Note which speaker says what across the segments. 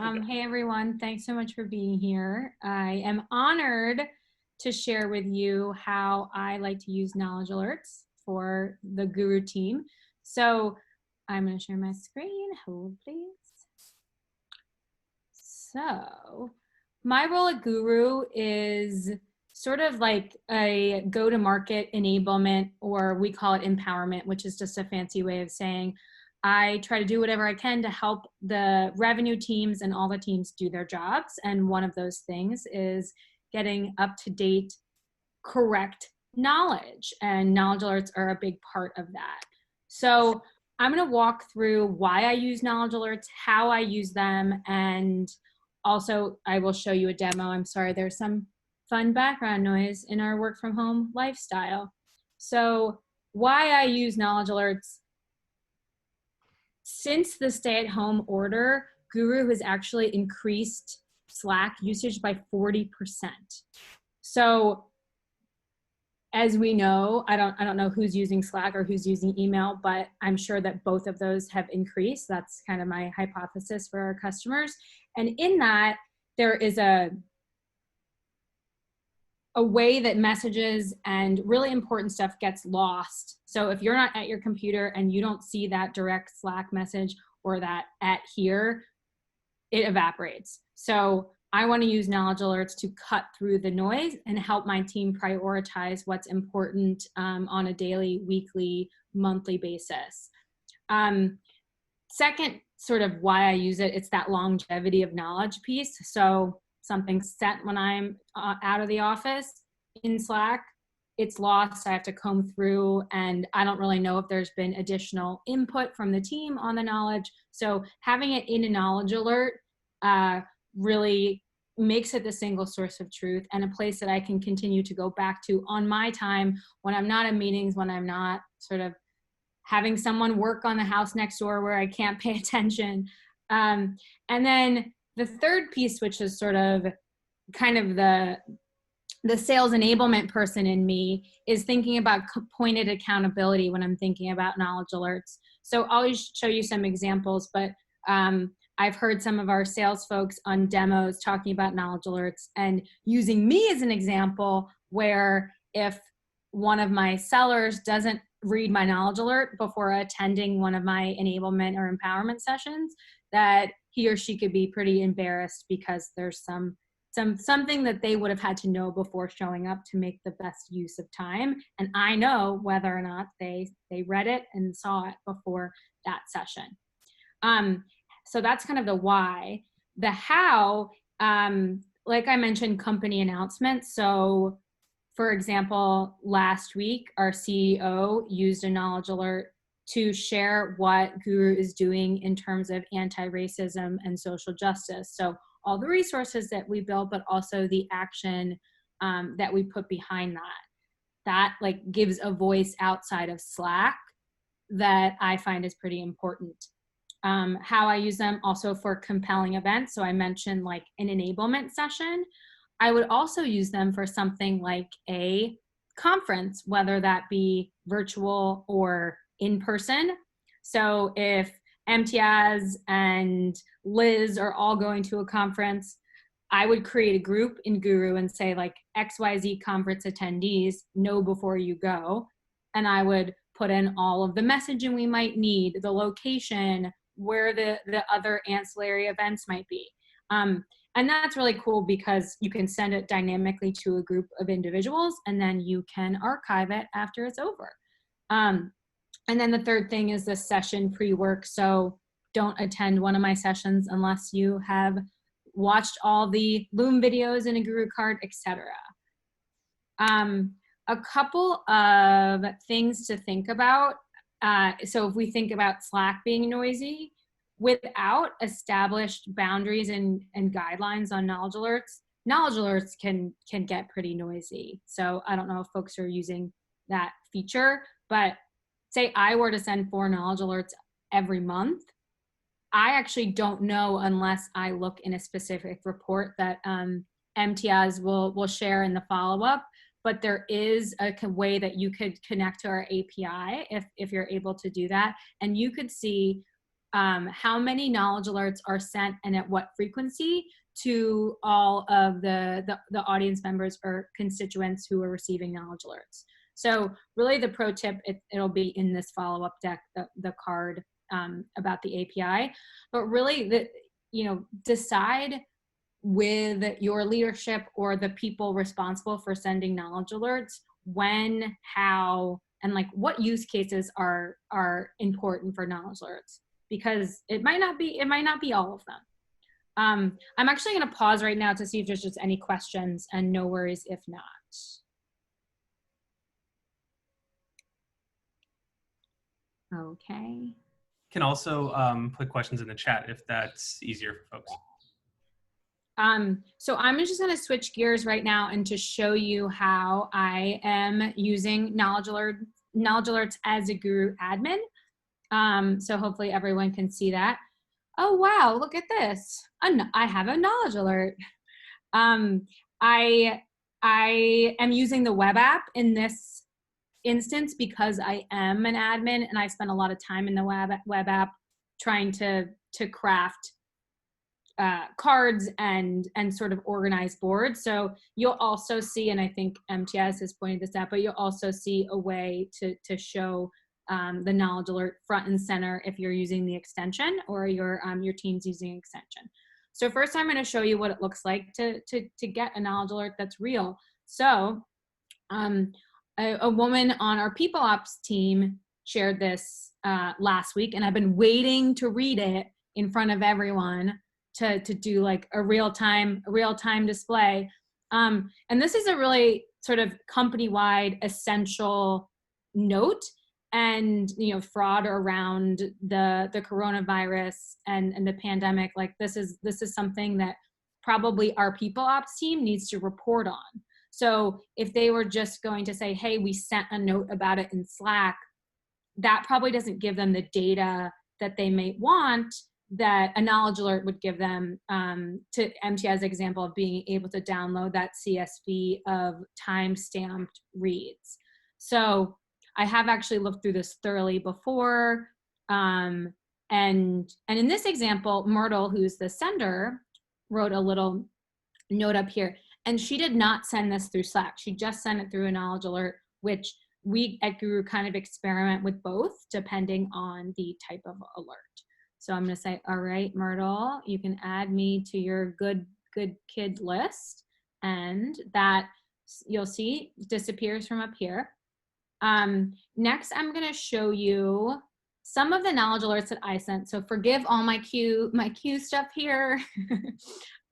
Speaker 1: Hey everyone, thanks so much for being here. I am honored to share with you how I like to use knowledge alerts for the Guru team. So I'm going to share my screen. Hold please. So my role at Guru is sort of like a go-to-market enablement, or we call it empowerment, which is just a fancy way of saying I try to do whatever I can to help the revenue teams and all the teams do their jobs. And one of those things is getting up-to-date, correct knowledge. And knowledge alerts are a big part of that. So I'm going to walk through why I use knowledge alerts, how I use them, and also I will show you a demo. I'm sorry, there's some fun background noise in our work from home lifestyle. So why I use knowledge alerts: since the stay-at-home order, Guru has actually increased Slack usage by 40%. So as we know, I don't know who's using Slack or who's using email, but I'm sure that both of those have increased. That's kind of my hypothesis for our customers. And in that, there is a way that messages and really important stuff gets lost. So if you're not at your computer and you don't see that direct Slack message or that at here, it evaporates. So I want to use knowledge alerts to cut through the noise and help my team prioritize what's important on a daily, weekly, monthly basis. Second, sort of why I use it, it's that longevity of knowledge piece. So something's sent when I'm out of the office in Slack, it's lost. I have to comb through, and I don't really know if there's been additional input from the team on the knowledge. So having it in a knowledge alert really makes it the single source of truth and a place that I can continue to go back to on my time when I'm not in meetings, when I'm not sort of having someone work on the house next door where I can't pay attention. And then the third piece, which is sort of kind of the sales enablement person in me, is thinking about pointed accountability when I'm thinking about knowledge alerts. So I'll show you some examples, but I've heard some of our sales folks on demos talking about knowledge alerts and using me as an example, where if one of my sellers doesn't read my knowledge alert before attending one of my enablement or empowerment sessions, that he or she could be pretty embarrassed because there's something that they would have had to know before showing up to make the best use of time. And I know whether or not they read it and saw it before that session. So that's kind of the why. The how, like I mentioned, company announcements. So for example, last week, our CEO used a knowledge alert to share what Guru is doing in terms of anti-racism and social justice. So all the resources that we built, but also the action that we put behind that. That like gives a voice outside of Slack that I find is pretty important. How I use them also for compelling events. So I mentioned like an enablement session. I would also use them for something like a conference, whether that be virtual or in person. So if MTAZ and Liz are all going to a conference, I would create a group in Guru and say like XYZ conference attendees, know before you go. And I would put in all of the messaging we might need, the location, where the other ancillary events might be. And that's really cool because you can send it dynamically to a group of individuals and then you can archive it after it's over. And then the third thing is the session pre-work. So don't attend one of my sessions unless you have watched all the Loom videos in a Guru card, etc. A couple of things to think about. So if we think about Slack being noisy, without established boundaries and guidelines on knowledge alerts can get pretty noisy. So I don't know if folks are using that feature, but say I were to send 4 knowledge alerts every month, I actually don't know unless I look in a specific report that MTAs will share in the follow-up. But there is a way that you could connect to our API if you're able to do that. And you could see how many knowledge alerts are sent and at what frequency to all of the audience members or constituents who are receiving knowledge alerts. So really the pro tip, it'll be in this follow-up deck, the card about the API, but really decide with your leadership or the people responsible for sending knowledge alerts when, how, and like what use cases are important for knowledge alerts, because it might not be all of them. I'm actually going to pause right now to see if there's just any questions, and no worries if not. Okay.
Speaker 2: Can also put questions in the chat if that's easier for folks.
Speaker 1: So I'm just going to switch gears right now and to show you how I am using knowledge alerts as a Guru admin. So hopefully everyone can see that. Oh, wow, look at this. I have a knowledge alert. I am using the web app in this instance because I am an admin and I spend a lot of time in the web app trying to craft cards and sort of organize boards. So you'll also see, and I think MTS has pointed this out, but you'll also see a way to show the knowledge alert front and center if you're using the extension or your team's using extension. So first I'm going to show you what it looks like to get a knowledge alert that's real. So a woman on our people ops team shared this last week, and I've been waiting to read it in front of everyone to do like a real-time display. And this is a really sort of company-wide essential note, and fraud around the coronavirus and the pandemic. Like this is something that probably our people ops team needs to report on. So if they were just going to say, hey, we sent a note about it in Slack, that probably doesn't give them the data that they may want, that a knowledge alert would give them, to MTI's example of being able to download that CSV of time-stamped reads. So I have actually looked through this thoroughly before. And in this example, Myrtle, who's the sender, wrote a little note up here. And she did not send this through Slack. She just sent it through a knowledge alert, which we at Guru kind of experiment with both depending on the type of alert. So I'm going to say, all right, Myrtle, you can add me to your good kid list. And that, you'll see, disappears from up here. Next, I'm going to show you some of the knowledge alerts that I sent. So forgive all my Q stuff here.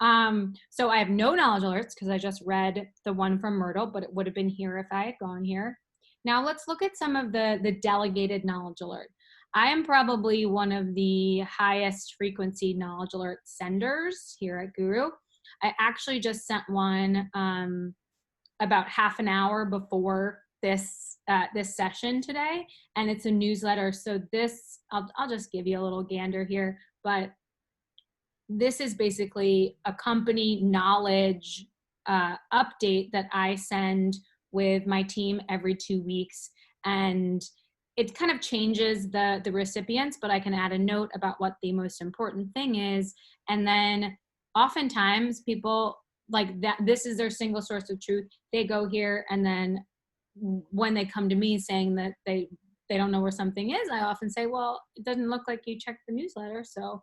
Speaker 1: So I have no knowledge alerts because I just read the one from Myrtle, but it would have been here if I had gone here. Now let's look at some of the delegated knowledge alert. I am probably one of the highest frequency knowledge alert senders here at Guru. I actually just sent one about half an hour before this session today, and it's a newsletter. So this, I'll just give you a little gander here, but this is basically a company knowledge update that I send with my team every 2 weeks, and it kind of changes the recipients, but I can add a note about what the most important thing is. And then oftentimes people like that, this is their single source of truth. They go here, and then when they come to me saying that they don't know where something is, I often say, well, it doesn't look like you checked the newsletter, so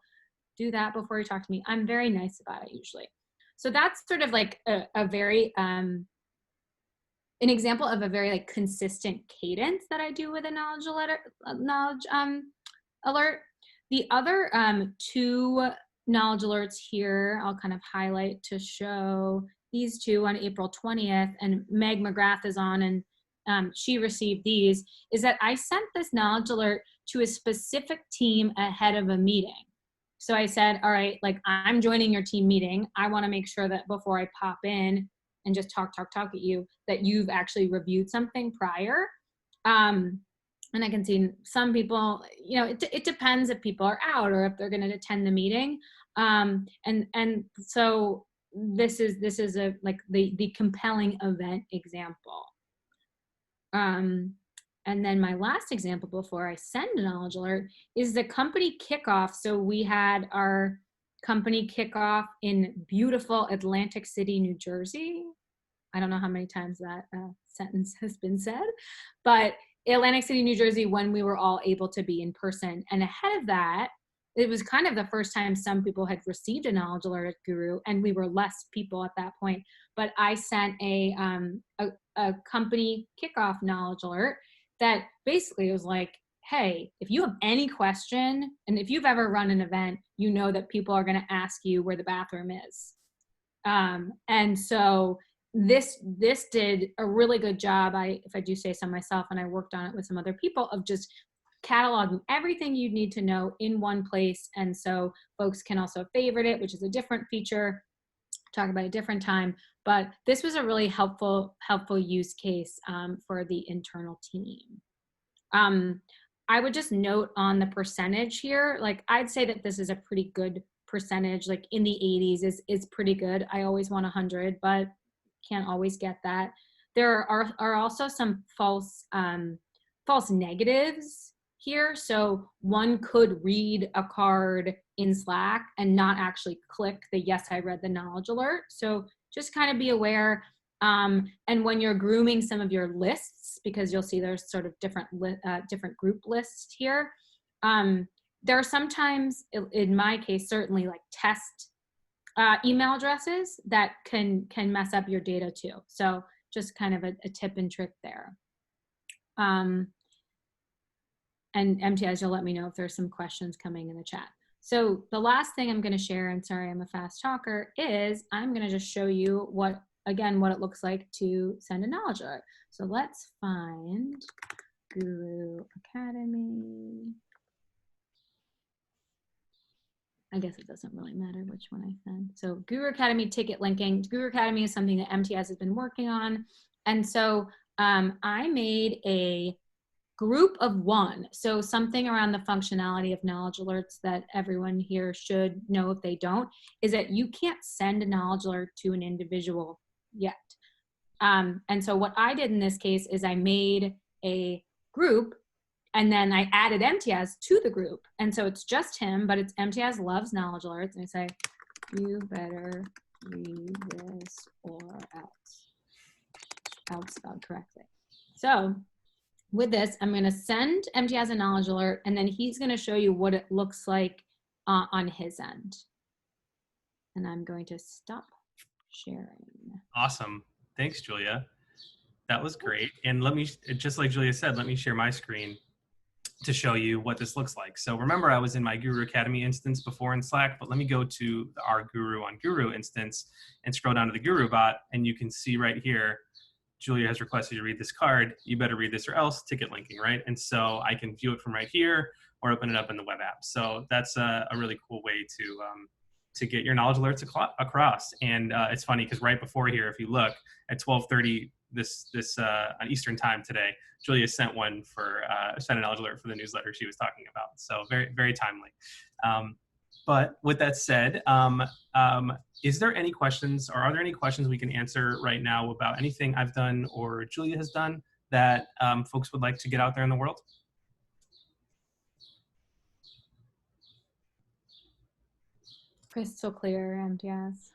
Speaker 1: do that before you talk to me. I'm very nice about it usually. So that's sort of like a very, an example of a very like consistent cadence that I do with a knowledge alert. The other two knowledge alerts here, I'll kind of highlight to show these two on April 20th, and Meg McGrath is on, and she received these, is that I sent this knowledge alert to a specific team ahead of a meeting. So I said, all right, like I'm joining your team meeting. I want to make sure that before I pop in and just talk at you, that you've actually reviewed something prior. And I can see some people, it depends if people are out or if they're going to attend the meeting. And so this is a like the compelling event example. And then my last example before I send a knowledge alert is the company kickoff. So we had our company kickoff in beautiful Atlantic City, New Jersey. I don't know how many times that sentence has been said, but Atlantic City, New Jersey, when we were all able to be in person. And ahead of that, it was kind of the first time some people had received a knowledge alert at Guru, and we were less people at that point. But I sent a company kickoff knowledge alert that basically was like, hey, if you have any question, and if you've ever run an event, you know that people are going to ask you where the bathroom is. And so this did a really good job, if I do say so myself, and I worked on it with some other people, of just cataloging everything you need to know in one place. And so folks can also favorite it, which is a different feature, talk about a different time. But this was a really helpful use case for the internal team. I would just note on the percentage here, like I'd say that this is a pretty good percentage, like in the 80s is pretty good. I always want 100, but can't always get that. There are also some false negatives here. So one could read a card in Slack and not actually click the yes, I read the knowledge alert. So just kind of be aware. And when you're grooming some of your lists, because you'll see there's sort of different group lists here, there are sometimes, in my case, certainly like test email addresses that can mess up your data too. So just kind of a tip and trick there. And MTS, you'll let me know if there's some questions coming in the chat. So the last thing I'm going to share, and sorry, I'm a fast talker, is I'm going to just show you what it looks like to send a knowledge alert. So let's find Guru Academy. I guess it doesn't really matter which one I send. So Guru Academy ticket linking. Guru Academy is something that MTS has been working on. And so I made a group of one. So something around the functionality of knowledge alerts that everyone here should know if they don't, is that you can't send a knowledge alert to an individual yet. And so what I did in this case is I made a group, and then I added MTS to the group. And so it's just him, but it's MTS loves knowledge alerts. And I say, you better read this or else. I'll spell correctly. So with this, I'm going to send MTS a knowledge alert, and then he's going to show you what it looks like on his end. And I'm going to stop sharing.
Speaker 2: Awesome. Thanks, Julia. That was great. And let me, just like Julia said, let me share my screen to show you what this looks like. So remember, I was in my Guru Academy instance before in Slack, but let me go to our Guru on Guru instance and scroll down to the Guru bot, and you can see right here, Julia has requested you to read this card. You better read this or else, ticket linking, right? And so I can view it from right here or open it up in the web app. So that's a really cool way to get your knowledge alerts across. And it's funny because right before here, if you look at 12:30 this on Eastern time today, Julia sent one sent a knowledge alert for the newsletter she was talking about. So very, very timely. But with that said, is there any questions, or are there any questions we can answer right now about anything I've done or Julia has done that folks would like to get out there in the world?
Speaker 1: Crystal clear, MTS.